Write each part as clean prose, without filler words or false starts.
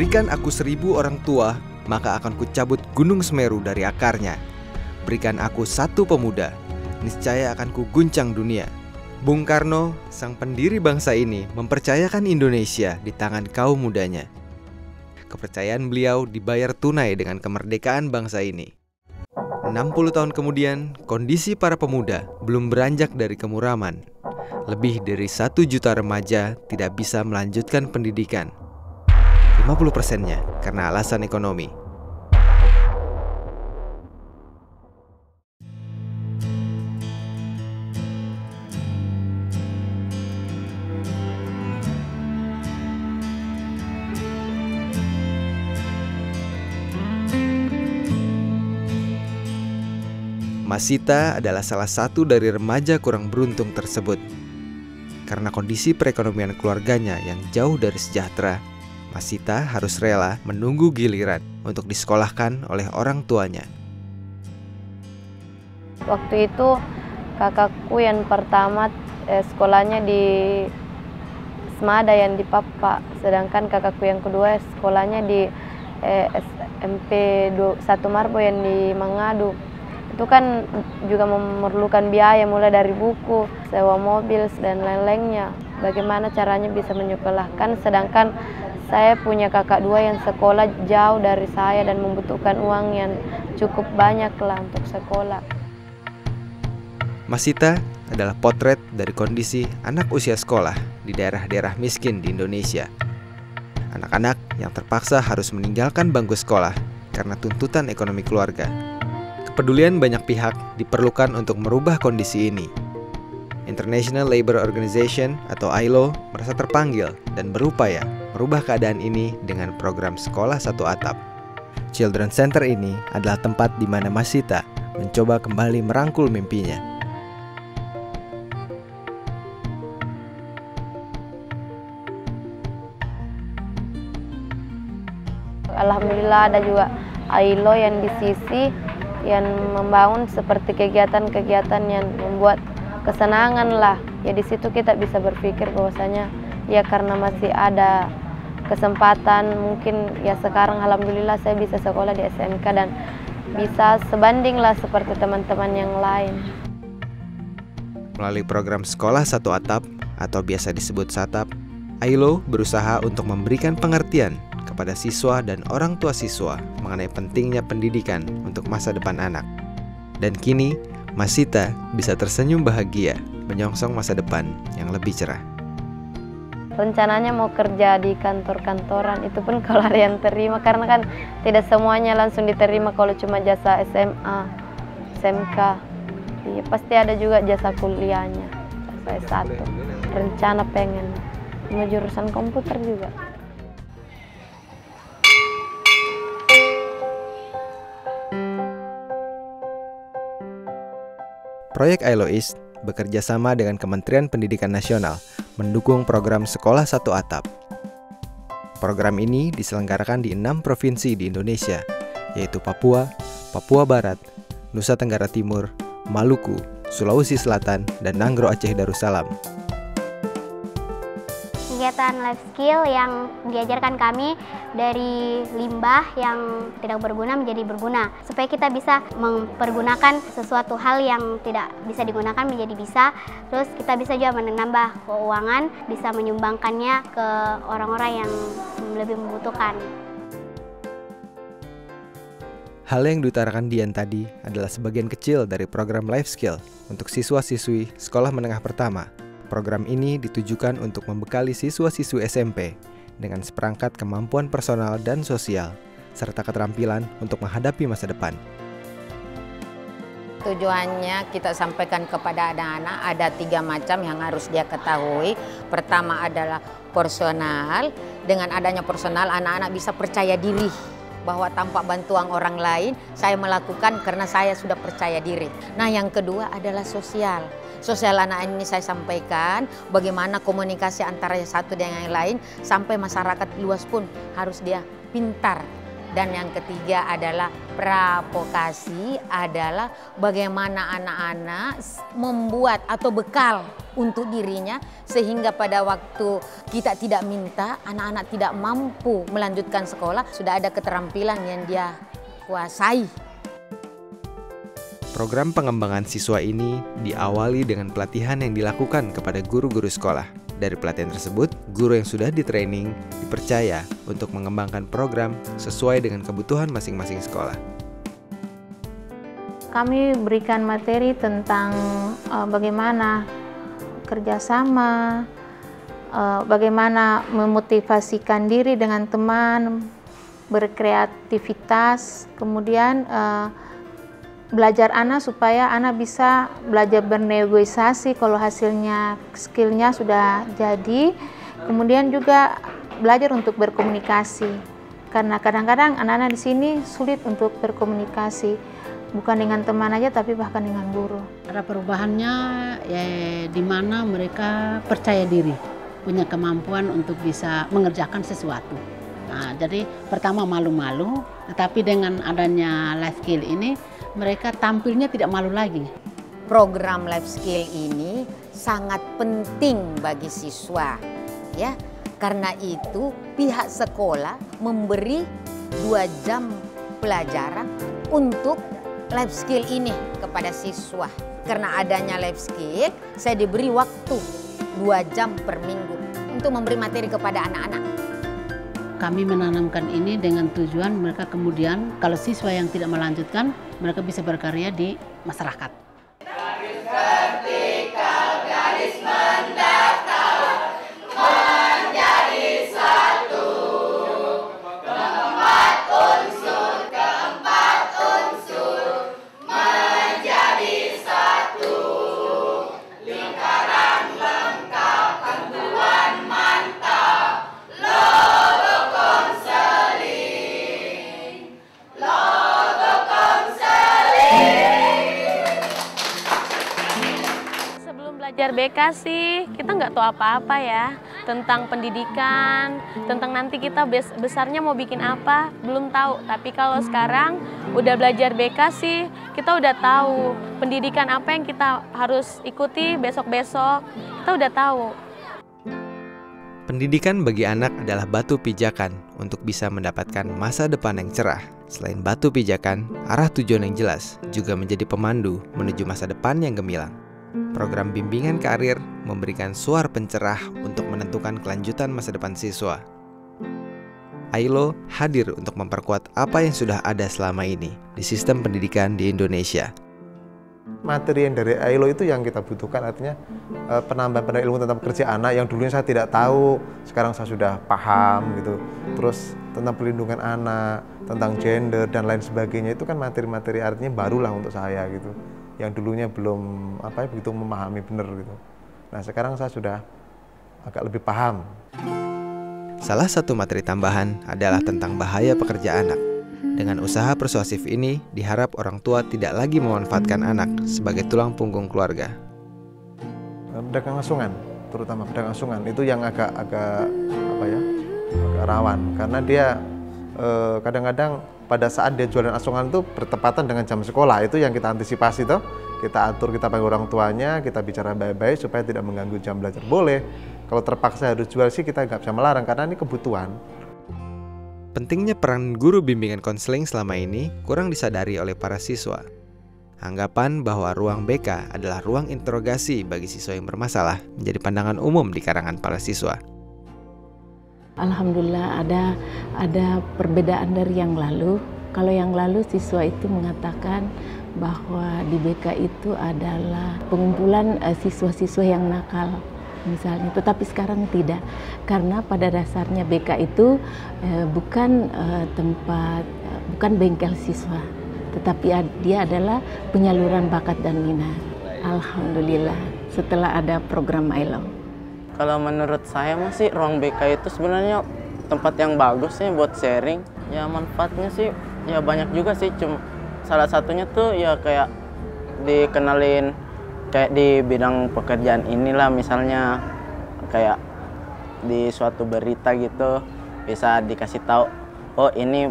Berikan aku 1000 orang tua, maka akan kucabut gunung Semeru dari akarnya. Berikan aku 1 pemuda, niscaya akan kuguncang dunia. Bung Karno, sang pendiri bangsa ini, mempercayakan Indonesia di tangan kaum mudanya. Kepercayaan beliau dibayar tunai dengan kemerdekaan bangsa ini. 60 tahun kemudian, kondisi para pemuda belum beranjak dari kemuraman. Lebih dari 1 juta remaja tidak bisa melanjutkan pendidikan. 50%-nya karena alasan ekonomi. Masita adalah salah satu dari remaja kurang beruntung tersebut. Karena kondisi perekonomian keluarganya yang jauh dari sejahtera, Masita harus rela menunggu giliran untuk disekolahkan oleh orang tuanya. Waktu itu kakakku yang pertama sekolahnya di Semada yang di Papa, sedangkan kakakku yang kedua sekolahnya di SMP 1 Marbo yang di Mangadu. Itu kan juga memerlukan biaya mulai dari buku, sewa mobil dan lain-lainnya. Bagaimana caranya bisa menyekolahkan, sedangkan saya punya kakak 2 yang sekolah jauh dari saya dan membutuhkan uang yang cukup banyak lah untuk sekolah. Masita adalah potret dari kondisi anak usia sekolah di daerah-daerah miskin di Indonesia. Anak-anak yang terpaksa harus meninggalkan bangku sekolah karena tuntutan ekonomi keluarga. Kepedulian banyak pihak diperlukan untuk merubah kondisi ini. International Labour Organization atau ILO merasa terpanggil dan berupaya merubah keadaan ini dengan program sekolah 1 atap. Children Center ini adalah tempat di mana Masita mencoba kembali merangkul mimpinya. Alhamdulillah ada juga ILO yang di sisi yang membangun seperti kegiatan-kegiatan yang membuat kesenangan lah. Ya di situ kita bisa berpikir bahwasanya ya karena masih ada kesempatan, mungkin ya sekarang alhamdulillah saya bisa sekolah di SMK dan bisa sebanding lah seperti teman-teman yang lain. Melalui program sekolah 1 atap atau biasa disebut SATAP, ILO berusaha untuk memberikan pengertian kepada siswa dan orang tua siswa mengenai pentingnya pendidikan untuk masa depan anak. Dan kini, Masita bisa tersenyum bahagia menyongsong masa depan yang lebih cerah. Rencananya mau kerja di kantor-kantoran, itu pun kalau ada yang terima, karena kan tidak semuanya langsung diterima kalau cuma jasa SMA, SMK. Iya, pasti ada juga jasa kuliahnya, jasa S1. Rencana pengen mau jurusan komputer juga. Proyek ILO East bekerja sama dengan Kementerian Pendidikan Nasional mendukung program sekolah 1 atap. Program ini diselenggarakan di 6 provinsi di Indonesia, yaitu Papua, Papua Barat, Nusa Tenggara Timur, Maluku, Sulawesi Selatan, dan Nanggro Aceh Darussalam. Kegiatan life skill yang diajarkan kami dari limbah yang tidak berguna menjadi berguna, supaya kita bisa mempergunakan sesuatu hal yang tidak bisa digunakan menjadi bisa, terus kita bisa juga menambah keuangan, bisa menyumbangkannya ke orang-orang yang lebih membutuhkan. Hal yang diutarakan Dian tadi adalah sebagian kecil dari program life skill untuk siswa-siswi sekolah menengah pertama. Program ini ditujukan untuk membekali siswa-siswi SMP dengan seperangkat kemampuan personal dan sosial, serta keterampilan untuk menghadapi masa depan. Tujuannya kita sampaikan kepada anak-anak ada 3 macam yang harus dia ketahui. Pertama adalah personal. Dengan adanya personal, anak-anak bisa percaya diri bahwa tanpa bantuan orang lain, saya melakukan karena saya sudah percaya diri. Nah, yang kedua adalah sosial. Sosial anak ini saya sampaikan bagaimana komunikasi antara satu dengan yang lain, sampai masyarakat luas pun harus dia pintar Dan yang ketiga adalah pravokasi, adalah bagaimana anak-anak membuat atau bekal untuk dirinya sehingga pada waktu kita tidak minta, anak-anak tidak mampu melanjutkan sekolah, sudah ada keterampilan yang dia kuasai. Program pengembangan siswa ini diawali dengan pelatihan yang dilakukan kepada guru-guru sekolah. Dari pelatihan tersebut, guru yang sudah di-training dipercaya untuk mengembangkan program sesuai dengan kebutuhan masing-masing sekolah. Kami berikan materi tentang bagaimana kerjasama, bagaimana memotivasikan diri dengan teman, berkreativitas, kemudian belajar anak supaya anak bisa belajar bernegosiasi kalau hasilnya skillnya sudah jadi. Kemudian juga belajar untuk berkomunikasi, karena kadang-kadang anak-anak di sini sulit untuk berkomunikasi, bukan dengan teman aja tapi bahkan dengan guru. Ada perubahannya ya, di mana mereka percaya diri, punya kemampuan untuk bisa mengerjakan sesuatu. Nah, jadi pertama malu-malu, tetapi dengan adanya life skill ini mereka tampilnya tidak malu lagi. Program life skill ini sangat penting bagi siswa, ya. Karena itu pihak sekolah memberi 2 jam pelajaran untuk life skill ini kepada siswa. Karena adanya life skill, saya diberi waktu 2 jam per minggu untuk memberi materi kepada anak-anak. Kami menanamkan ini dengan tujuan mereka kemudian kalau siswa yang tidak melanjutkan, mereka bisa berkarya di masyarakat. Garis vertikal, garis mendatar, menjadi satu. Keempat unsur menjadi satu. Lingkaran lengkap, tentuan mantap. Belajar BK sih, kita nggak tahu apa-apa ya tentang pendidikan, tentang nanti kita besarnya mau bikin apa, belum tahu. Tapi kalau sekarang udah belajar BK sih, kita udah tahu pendidikan apa yang kita harus ikuti besok-besok, kita udah tahu. Pendidikan bagi anak adalah batu pijakan untuk bisa mendapatkan masa depan yang cerah. Selain batu pijakan, arah tujuan yang jelas juga menjadi pemandu menuju masa depan yang gemilang. Program bimbingan karir memberikan suara pencerah untuk menentukan kelanjutan masa depan siswa. AILO hadir untuk memperkuat apa yang sudah ada selama ini di sistem pendidikan di Indonesia. Materi yang dari AILO itu yang kita butuhkan, artinya penambahan ilmu tentang pekerja anak yang dulunya saya tidak tahu, sekarang saya sudah paham gitu. Terus tentang pelindungan anak, tentang gender dan lain sebagainya, itu kan materi-materi artinya barulah untuk saya gitu. Yang dulunya belum begitu memahami benar gitu. Nah, sekarang saya sudah agak lebih paham. Salah satu materi tambahan adalah tentang bahaya pekerja anak. Dengan usaha persuasif ini, diharap orang tua tidak lagi memanfaatkan anak sebagai tulang punggung keluarga. Pedagang asungan, terutama pedagang asungan itu yang agak rawan, karena dia kadang-kadang pada saat dia jualan asungan itu bertepatan dengan jam sekolah. Itu yang kita antisipasi toh. Kita atur, kita panggil orang tuanya, kita bicara baik-baik supaya tidak mengganggu jam belajar. Boleh, kalau terpaksa harus jual sih kita nggak bisa melarang karena ini kebutuhan. Pentingnya peran guru bimbingan konseling selama ini kurang disadari oleh para siswa. Anggapan bahwa ruang BK adalah ruang interogasi bagi siswa yang bermasalah menjadi pandangan umum di kalangan para siswa. Alhamdulillah ada perbedaan dari yang lalu. Kalau yang lalu siswa itu mengatakan bahwa di BK itu adalah pengumpulan siswa-siswa yang nakal misalnya, tetapi sekarang tidak, karena pada dasarnya BK itu bukan bukan bengkel siswa, tetapi dia adalah penyaluran bakat dan minat. Alhamdulillah setelah ada program AILO. Kalau menurut saya masih ruang BK itu sebenarnya tempat yang bagus sih buat sharing. Ya manfaatnya sih ya banyak juga sih. Cuma salah satunya tuh ya kayak dikenalin kayak di bidang pekerjaan inilah, misalnya kayak di suatu berita gitu bisa dikasih tahu, oh ini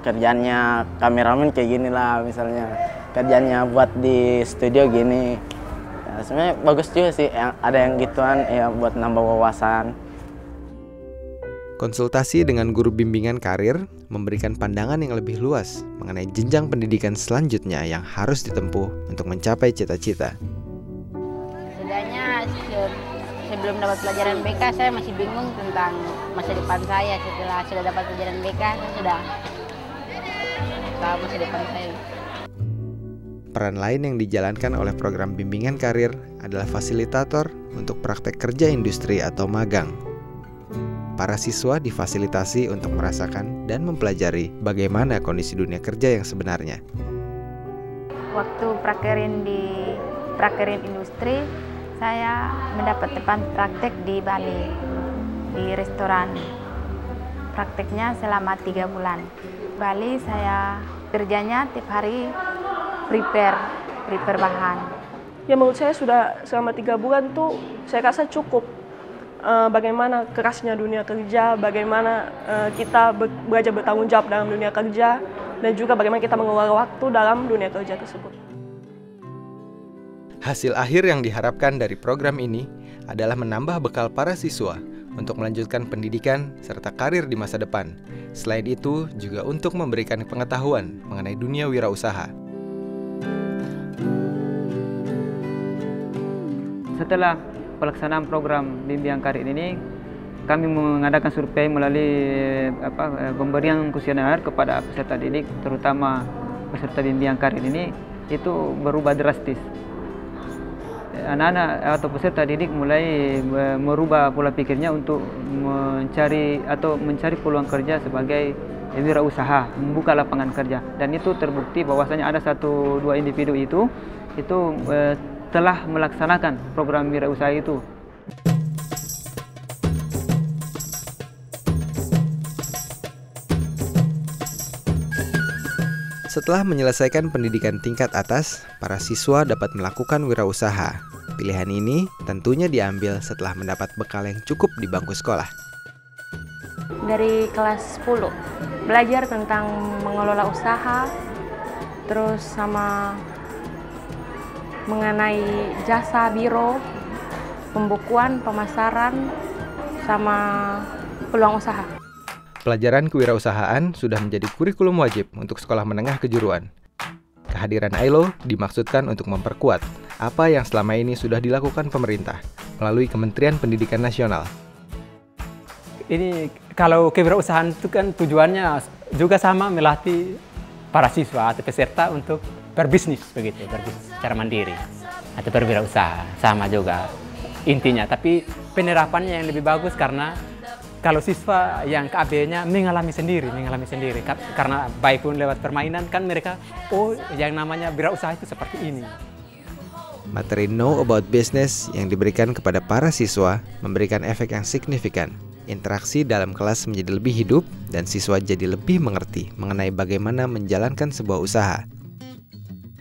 kerjaannya kameramen kayak gini lah misalnya, kerjaannya buat di studio gini. Ya, sebenarnya bagus juga sih, ada yang gituan ya buat nambah wawasan. Konsultasi dengan guru bimbingan karir memberikan pandangan yang lebih luas mengenai jenjang pendidikan selanjutnya yang harus ditempuh untuk mencapai cita-cita. Setidaknya sebelum dapat pelajaran BK saya masih bingung tentang masa depan saya. Setelah sudah dapat pelajaran BK saya sudah tahu masa depan saya. Peran lain yang dijalankan oleh program bimbingan karir adalah fasilitator untuk praktek kerja industri atau magang. Para siswa difasilitasi untuk merasakan dan mempelajari bagaimana kondisi dunia kerja yang sebenarnya. Waktu prakerin industri, saya mendapat tempat praktek di Bali, di restoran. Prakteknya selama 3 bulan. Bali saya kerjanya tiap hari prepare bahan. Ya menurut saya sudah selama 3 bulan tuh saya rasa cukup. Bagaimana kerasnya dunia kerja, bagaimana kita belajar bertanggung jawab dalam dunia kerja, dan juga bagaimana kita mengelola waktu dalam dunia kerja tersebut. Hasil akhir yang diharapkan dari program ini adalah menambah bekal para siswa untuk melanjutkan pendidikan serta karir di masa depan. Selain itu, juga untuk memberikan pengetahuan mengenai dunia wirausaha. Setelah pelaksanaan program bimbingan karir ini, kami mengadakan survei melalui pemberian kuesioner kepada peserta didik, terutama peserta bimbingan karir ini, itu berubah drastis. Anak-anak atau peserta didik mulai merubah pola pikirnya untuk mencari peluang kerja sebagai wirausaha, membuka lapangan kerja. Dan itu terbukti bahwasanya ada 1-2 individu itu telah melaksanakan program wirausaha itu. Setelah menyelesaikan pendidikan tingkat atas, para siswa dapat melakukan wirausaha. Pilihan ini tentunya diambil setelah mendapat bekal yang cukup di bangku sekolah. Dari kelas 10, belajar tentang mengelola usaha, terus sama mengenai jasa biro, pembukuan, pemasaran, sama peluang usaha. Pelajaran kewirausahaan sudah menjadi kurikulum wajib untuk sekolah menengah kejuruan. Kehadiran AILO dimaksudkan untuk memperkuat apa yang selama ini sudah dilakukan pemerintah melalui Kementerian Pendidikan Nasional. Ini kalau kewirausahaan itu kan tujuannya juga sama, melatih para siswa atau peserta untuk berbisnis begitu, berbisnis secara mandiri atau berwirausaha, sama juga intinya. Tapi penerapannya yang lebih bagus karena kalau siswa yang KB-nya mengalami sendiri karena baik pun lewat permainan kan mereka, oh yang namanya wirausaha itu seperti ini. Materi Know About Business yang diberikan kepada para siswa memberikan efek yang signifikan. Interaksi dalam kelas menjadi lebih hidup dan siswa jadi lebih mengerti mengenai bagaimana menjalankan sebuah usaha.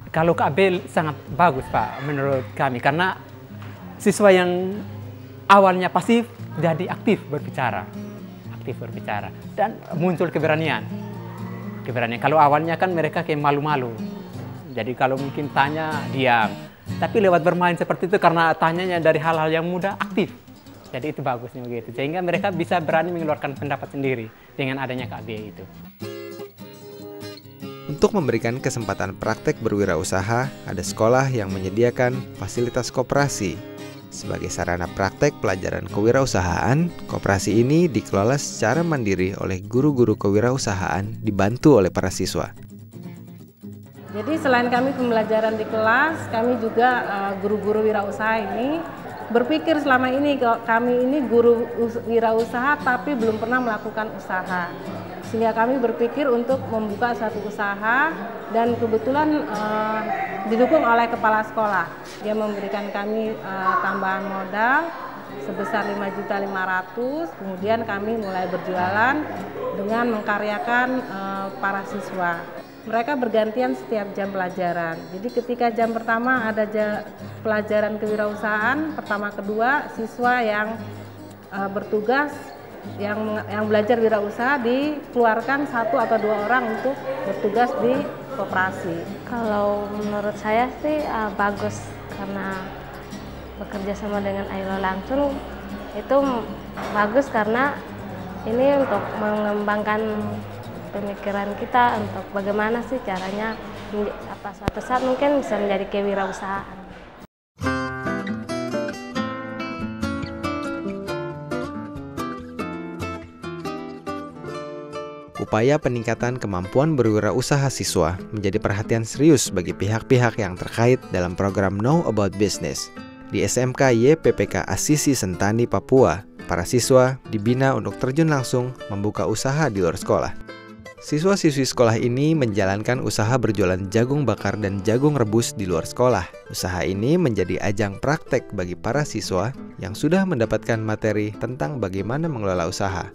Kalau KB sangat bagus Pak menurut kami, karena siswa yang awalnya pasif jadi aktif berbicara dan muncul keberanian. Kalau awalnya kan mereka kayak malu-malu, jadi kalau mungkin tanya diam, tapi lewat bermain seperti itu karena tanyanya dari hal-hal yang mudah, aktif. Jadi itu bagusnya begitu, sehingga mereka bisa berani mengeluarkan pendapat sendiri dengan adanya KB itu. Untuk memberikan kesempatan praktek berwirausaha, ada sekolah yang menyediakan fasilitas koperasi. Sebagai sarana praktek pelajaran kewirausahaan, koperasi ini dikelola secara mandiri oleh guru-guru kewirausahaan dibantu oleh para siswa. Jadi selain kami pembelajaran di kelas, kami juga guru-guru wirausaha ini berpikir selama ini kami ini guru wirausaha tapi belum pernah melakukan usaha. Sehingga kami berpikir untuk membuka suatu usaha dan kebetulan didukung oleh kepala sekolah. Dia memberikan kami tambahan modal sebesar 5.500.000. Kemudian kami mulai berjualan dengan mengkaryakan para siswa. Mereka bergantian setiap jam pelajaran. Jadi ketika jam pertama ada pelajaran kewirausahaan, pertama kedua siswa yang bertugas yang belajar wirausaha dikeluarkan 1 atau 2 orang untuk bertugas di koperasi. Kalau menurut saya sih bagus, karena bekerja sama dengan ILO langsung itu bagus, karena ini untuk mengembangkan pemikiran kita untuk bagaimana sih caranya suatu saat mungkin bisa menjadi kewirausahaan. Upaya peningkatan kemampuan berwirausaha siswa menjadi perhatian serius bagi pihak-pihak yang terkait dalam program Know About Business. Di SMK YPPK Asisi Sentani, Papua, para siswa dibina untuk terjun langsung membuka usaha di luar sekolah. Siswa-siswi sekolah ini menjalankan usaha berjualan jagung bakar dan jagung rebus di luar sekolah. Usaha ini menjadi ajang praktek bagi para siswa yang sudah mendapatkan materi tentang bagaimana mengelola usaha.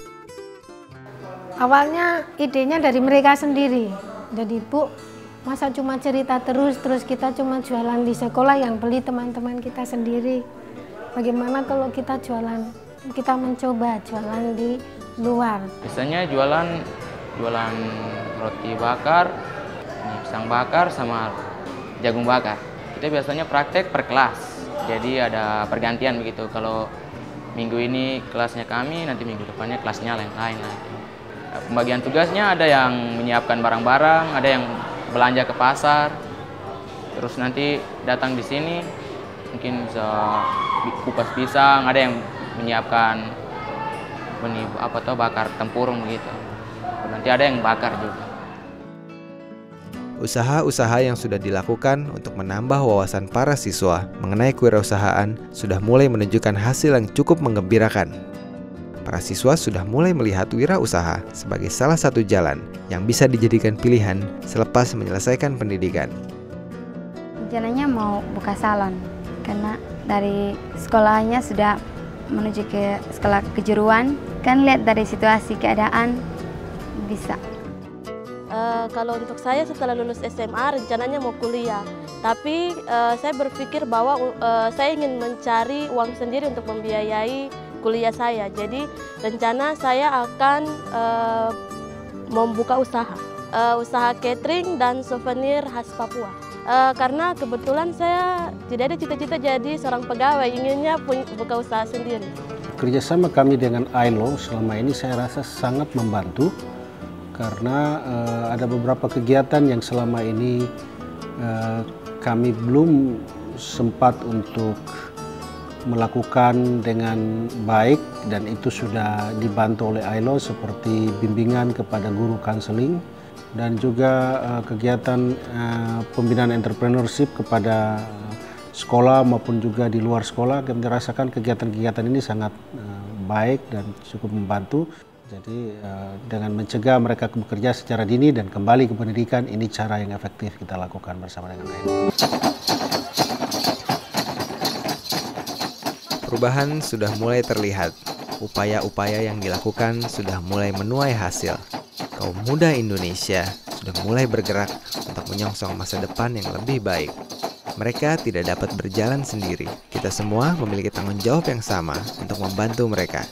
Awalnya idenya dari mereka sendiri. Jadi Bu, masa cuma cerita terus kita cuma jualan di sekolah, yang beli teman-teman kita sendiri. Bagaimana kalau kita jualan, kita mencoba jualan di luar. Biasanya jualan roti bakar, pisang bakar sama jagung bakar. Kita biasanya praktek per kelas. Jadi ada pergantian begitu. Kalau minggu ini kelasnya kami, nanti minggu depannya kelasnya lain-lain. Pembagian tugasnya ada yang menyiapkan barang-barang, ada yang belanja ke pasar, terus nanti datang di sini mungkin bisa kupas pisang, ada yang menyiapkan bakar tempurung begitu. Nanti ada yang bakar juga. Usaha-usaha yang sudah dilakukan untuk menambah wawasan para siswa mengenai kewirausahaan sudah mulai menunjukkan hasil yang cukup menggembirakan. Para siswa sudah mulai melihat wirausaha sebagai salah satu jalan yang bisa dijadikan pilihan selepas menyelesaikan pendidikan. Rencananya mau buka salon, karena dari sekolahnya sudah menuju ke sekolah kejuruan, kan lihat dari situasi keadaan bisa. Kalau untuk saya setelah lulus SMA rencananya mau kuliah, tapi saya berpikir bahwa saya ingin mencari uang sendiri untuk membiayai kuliah saya. Jadi rencana saya akan membuka usaha catering dan souvenir khas Papua. Karena kebetulan saya tidak ada cita-cita jadi seorang pegawai, inginnya buka usaha sendiri. Kerjasama kami dengan ILO selama ini saya rasa sangat membantu, karena ada beberapa kegiatan yang selama ini kami belum sempat untuk melakukan dengan baik, dan itu sudah dibantu oleh ILO, seperti bimbingan kepada guru konseling dan juga kegiatan pembinaan entrepreneurship kepada sekolah maupun juga di luar sekolah. Kami merasakan kegiatan-kegiatan ini sangat baik dan cukup membantu. Jadi dengan mencegah mereka bekerja secara dini dan kembali ke pendidikan, ini cara yang efektif kita lakukan bersama dengan ILO. Perubahan sudah mulai terlihat. Upaya-upaya yang dilakukan sudah mulai menuai hasil. Kaum muda Indonesia sudah mulai bergerak untuk menyongsong masa depan yang lebih baik. Mereka tidak dapat berjalan sendiri. Kita semua memiliki tanggung jawab yang sama untuk membantu mereka.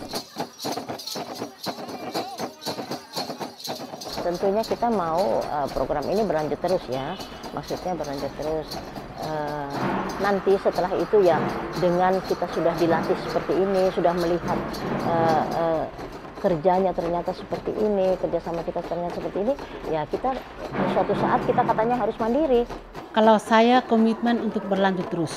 Tentunya kita mau program ini berlanjut terus ya. Maksudnya berlanjut terus. Nanti setelah itu ya, dengan kita sudah dilatih seperti ini, sudah melihat kerjanya ternyata seperti ini, kerjasama kita ternyata seperti ini, ya kita suatu saat kita katanya harus mandiri. Kalau saya komitmen untuk berlanjut terus.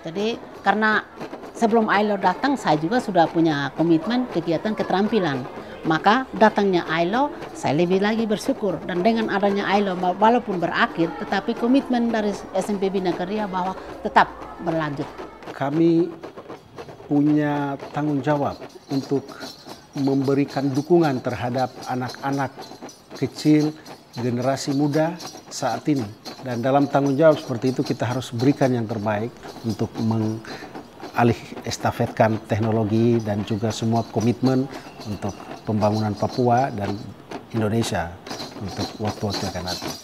Jadi karena sebelum ILO datang saya juga sudah punya komitmen kegiatan keterampilan. Maka datangnya ILO, saya lebih lagi bersyukur. Dan dengan adanya ILO, walaupun berakhir, tetapi komitmen dari SMP Bina Karya bahwa tetap berlanjut. Kami punya tanggung jawab untuk memberikan dukungan terhadap anak-anak kecil, generasi muda saat ini. Dan dalam tanggung jawab seperti itu kita harus berikan yang terbaik untuk mengalih estafetkan teknologi dan juga semua komitmen untuk pembangunan Papua dan Indonesia untuk waktu-waktu yang akan datang.